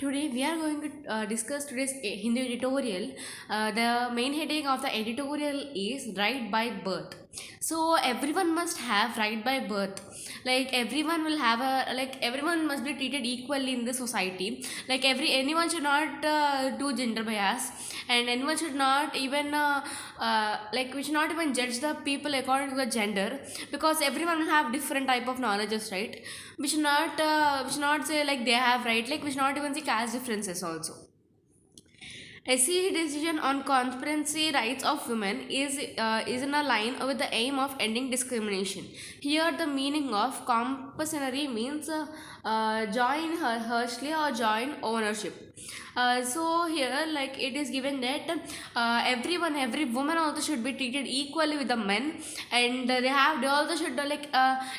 Today we are going to discuss today's Hindu editorial. The main heading of the editorial is right by birth. So everyone must have right by birth. Like everyone will have a everyone must be treated equally in the society. Like anyone should not do gender bias, and anyone should not even we should not even judge the people according to the gender, because everyone will have different type of knowledges, right? We should not say like they have right, like we should not even see caste differences also. SCE decision on conspiracy rights of women is in a line with the aim of ending discrimination. Here, the meaning of compulsory means join harshly or join ownership. So here, like it is given that every woman also should be treated equally with the men, and they also should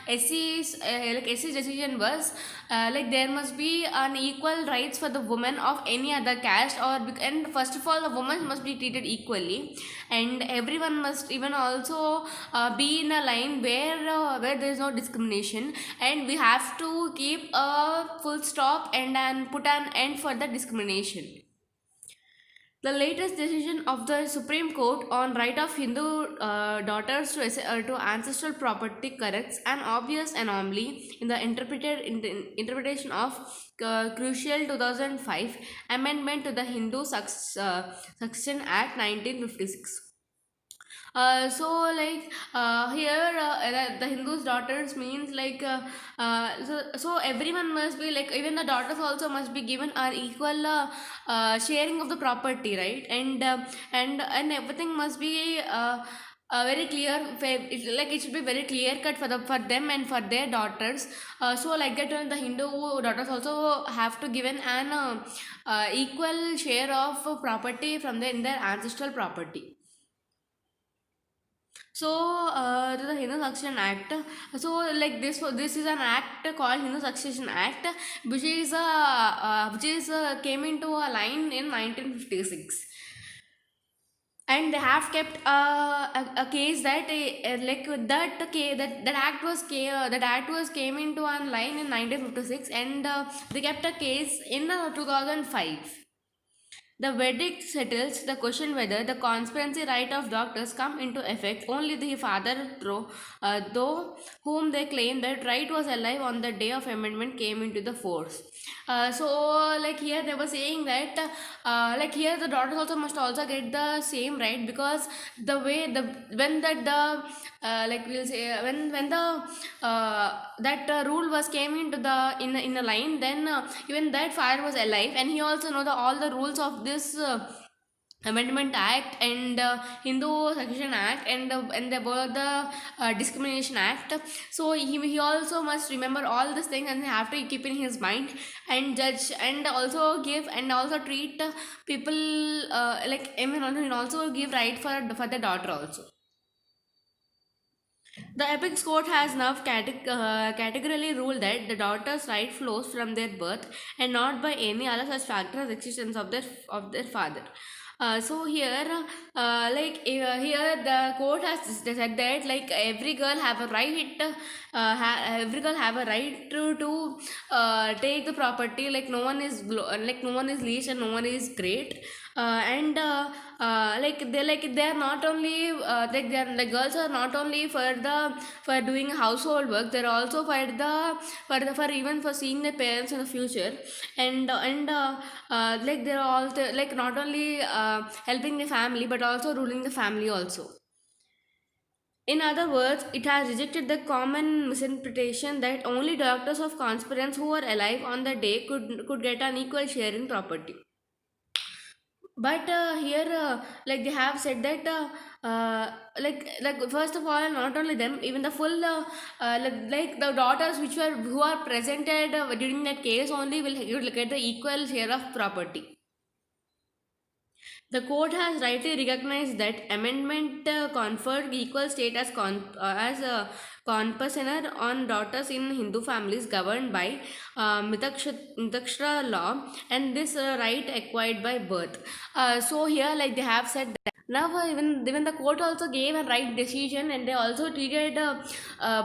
SC's SC's decision was there must be an equal rights for the women of any other caste, and first of all the women must be treated equally, and everyone must even also be in a line where there is no discrimination, and we have to keep a full stop and put an end for the discrimination. The latest decision of the Supreme Court on right of Hindu daughters to ancestral property corrects an obvious anomaly in the interpretation of crucial 2005 amendment to the Succession Act 1956. Here the Hindus daughters means so everyone must be like, even the daughters also must be given an equal sharing of the property, right? And everything must be very clear. It should be very clear cut for them and for their daughters. So like that, the Hindu daughters also have to given an equal share of property from in their ancestral property. So, the Hindu Succession Act. So, like this is an act called Hindu Succession Act, which is came into a line in 1956, and they have kept a case that like that case, that act was that act was came into a line in 1956, and they kept a case in 2005. The verdict settles the question whether the conspiracy right of doctors come into effect only the father though whom they claim that right was alive on the day of amendment came into the force. So like here they were saying that like here the daughters also must also get the same right, because the way the when that the like we'll say when the that rule was came into the in the line, then even that fire was alive, and he also know the all the rules of this amendment act and Hindu Succession Act and about the discrimination act. So he also must remember all these things and have to keep in his mind and judge and also give and also treat people like I mean and also give right for the daughter also. The Apex Court has now categorically ruled that the daughter's right flows from their birth and not by any other such factor as existence of their father. So here, here the court has said that like every girl have a right, every girl have a right to take the property. Like like no one is least and no one is great. And they are not only like they are, like girls are not only for doing household work, they're also for even for seeing their parents in the future, and like they're also like not only helping the family but also ruling the family also. In other words, it has rejected the common misinterpretation that only doctors of conspirants who were alive on the day could get an equal share in property. But here like they have said that like first of all, not only them, even the full like the daughters who are presented during that case only will get the equal share of property. The court has rightly recognized that amendment conferred equal status as a conpassner on daughters in Hindu families governed by Mitakshara law, and this right acquired by birth. So here, like they have said that now even the court also gave a right decision, and they also treated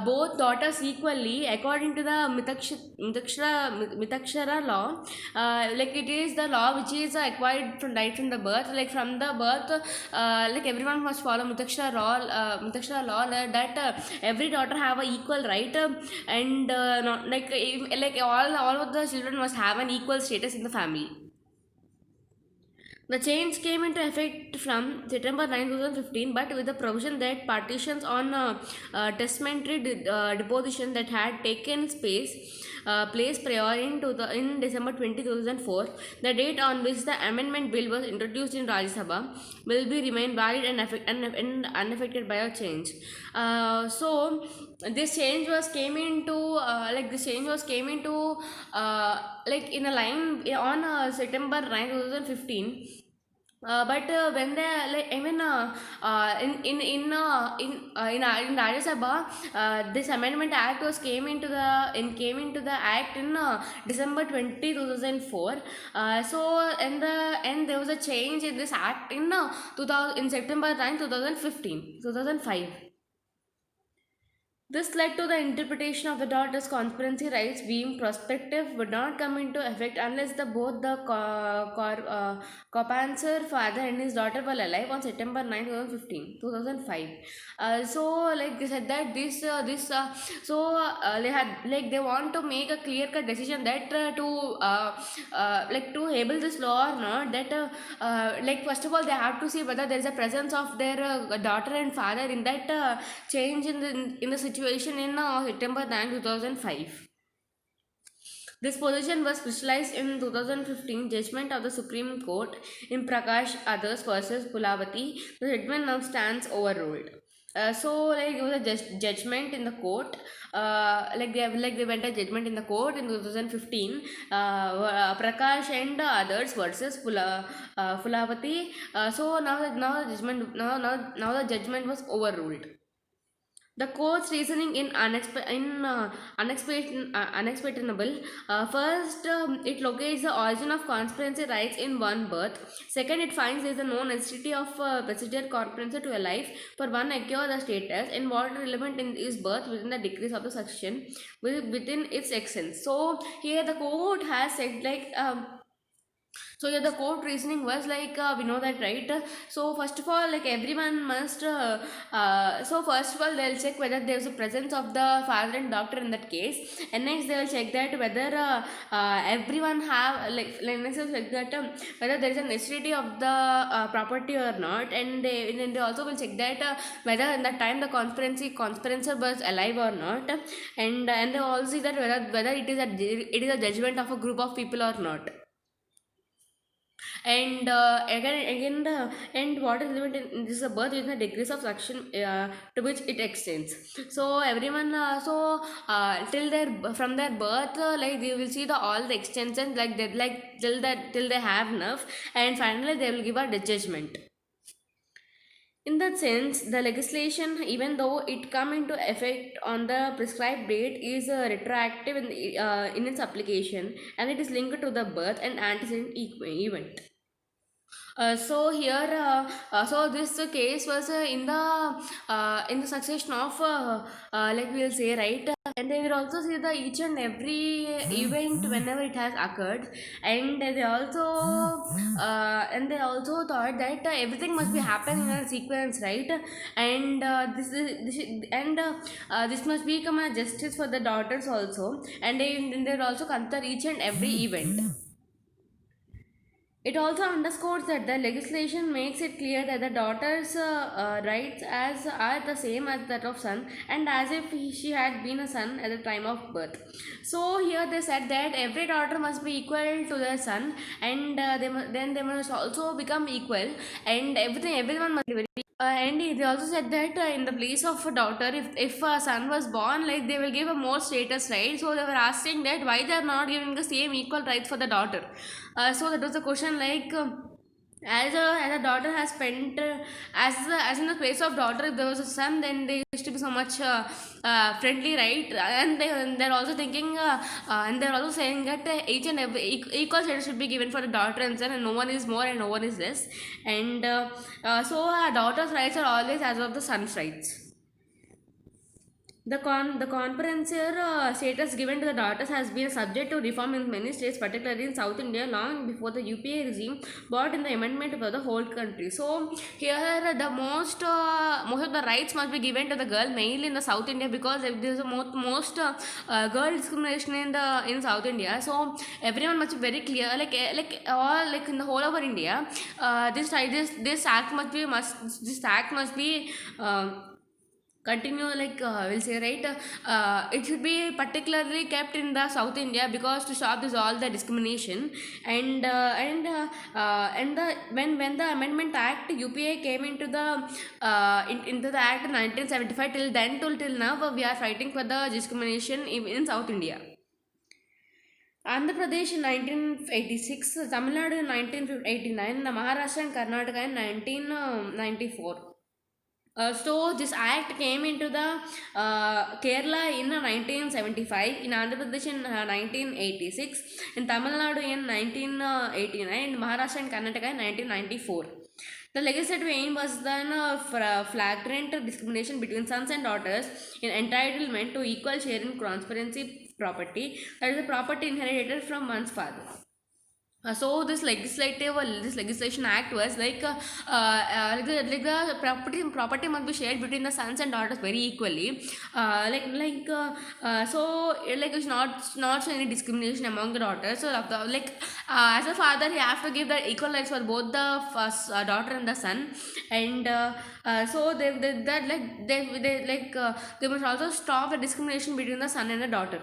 both daughters equally according to the Mitakshara law. Like it is the law which is acquired from right from the birth, like from the birth, like everyone must follow Mitakshara law, that every daughter have a equal right, and not like like all of the children must have an equal status in the family. The change came into effect from September 9, 2015, but with the provision that partitions on testamentary deposition that had taken place prior in December 2004, the date on which the amendment bill was introduced in Rajya Sabha, will be remain valid and unaffected by a change. So this change was came into like in a line on September 9, 2015. But when they like even in Rajya Sabha, this amendment act was came into the act in December 2004. So and there was a change in this act in 2000 in September 9, 2005. This led to the interpretation of the daughter's conspiracy rights being prospective would not come into effect unless both the co-panser father and his daughter were alive on September 9, 2005. So like they said that they had like they want to make a clear cut decision that to able this law or not, that like first of all they have to see whether there is a presence of their daughter and father in that change in the situation in September 9, 2005. This position was crystallized in 2015 judgment of the Supreme Court in Prakash Others versus Pulavati. The judgment now stands overruled. So like it was a judgment in the court, like they went a judgment in the court in 2015, Prakash and others versus Pulavati. So now the judgment now the judgment was overruled. The court's reasoning in unexplainable. First, it locates the origin of conspiracy rights in one birth. Second, it finds there is no necessity of procedure conspiracy to a life for one acquire the status and what relevant in is birth within the degrees of the section within its extent. So here the court has said like. So yeah, the court reasoning was like we know that, right? So first of all, like everyone must. So first of all, they'll check whether there is a presence of the father and doctor in that case, and next they will check that whether everyone have like next they'll check that whether there is a necessity of the property or not, and then they also will check that whether in that time the conspirator was alive or not, and they also see that whether it is a judgment of a group of people or not. And and what is limited in this is a birth within the degrees of suction to which it extends. So everyone till their from their birth, like they will see the all the extensions, like they like till they have enough, and finally they will give a judgment. In that sense, the legislation, even though it come into effect on the prescribed date, is retroactive in its application, and it is linked to the birth and antecedent event. So here, so this case was in the succession of like we'll say, right, and they will also see the each and every event whenever it has occurred, and they also thought that everything must be happening in a sequence, right, and this must become a justice for the daughters also, and they will also consider each and every event. It also underscores that the legislation makes it clear that the daughter's rights are the same as that of son, and as if she had been a son at the time of birth. So here they said that every daughter must be equal to their son, and then they must also become equal, and everyone must be very. And they also said that in the place of a daughter, if a son was born, like they will give a more status, right? So they were asking that why they are not giving the same equal rights for the daughter. So that was the question, like. as a daughter has spent as in the place of daughter, if there was a son, then they used to be so much friendly, right? And they're also thinking and they're also saying that each and every equal status should be given for the daughter and son, and no one is more and no one is less. And so a daughter's rights are always as of the son's rights. The comprehensive status given to the daughters has been subject to reform in many states, particularly in South India, long before the UPA regime brought in the amendment for the whole country. So here the most of the rights must be given to the girl, mainly in the South India, because there is a most girl discrimination in South India. So everyone must be very clear, like all like in the whole over India, this act must be. Continue, like we'll say, right, it should be particularly kept in the South India, because to stop this all the discrimination. And the when the amendment act UPA came into the into the act in 1975, till then till now we are fighting for the discrimination in South India. Andhra Pradesh in 1986, Tamil Nadu in 1989, Maharashtra and Karnataka in 1994. So this act came into the Kerala in 1975, in Andhra Pradesh in 1986, in Tamil Nadu in 1989, in Maharashtra and Karnataka in 1994. The legislative aim was then flagrant discrimination between sons and daughters in entitlement to equal share in transparency property, that is the property inherited from one's father. So this legislation act was like the property must be shared between the sons and daughters very equally. So like it's not so any discrimination among the daughters. So as a father, he have to give the equal rights for both the first daughter and the son. And so they must also stop the discrimination between the son and the daughter.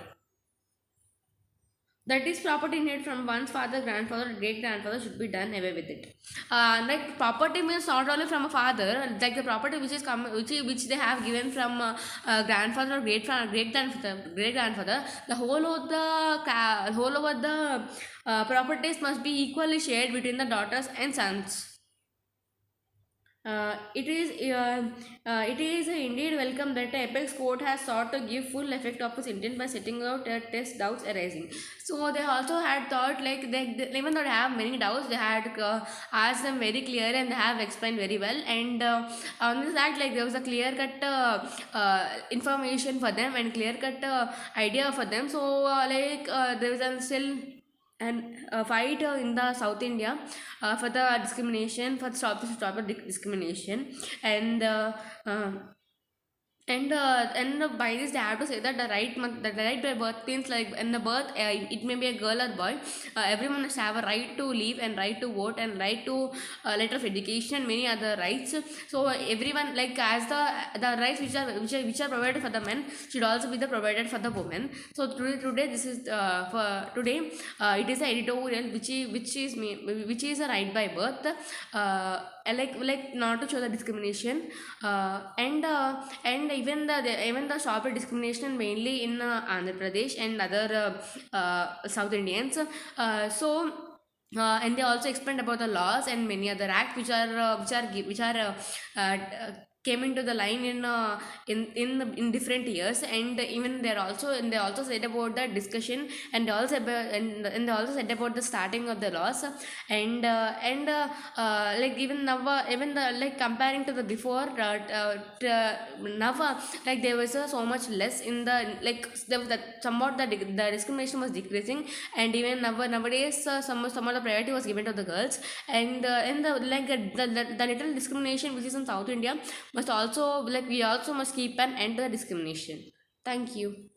That is, property inherited from one's father, grandfather, great grandfather should be done away with it. Like property means not only from a father, like the property which they have given from grandfather or great grandfather, the whole over the properties must be equally shared between the daughters and sons. It is indeed welcome that the Apex Court has sought to give full effect of its intent by setting out test doubts arising. So they also had thought, like even though they have many doubts, they had asked them very clear, and they have explained very well. And on this act, like there was a clear cut information for them and clear cut idea for them. So there was still and fight in the South India for the discrimination, for stop the discrimination. And and by this they have to say that the right by birth means, like in the birth, it may be a girl or boy, everyone must have a right to live and right to vote and right to letter of education and many other rights. So everyone, like as the rights which are provided for the men should also be the provided for the women. So today this is for today it is an editorial which is a right by birth, like not to show the discrimination, and even the sharper discrimination mainly in Andhra Pradesh and other South Indians. And they also explained about the laws and many other acts uh, came into the line in different years. And even they also said about the discussion, and they also said about the starting of the laws. And like even now, even the like comparing to the before, now like there was so much less in the, like there was that somewhat the discrimination was decreasing. And even nowadays some of the priority was given to the girls. And the little discrimination which is in South India must also, like we also must keep an end to the discrimination. Thank you.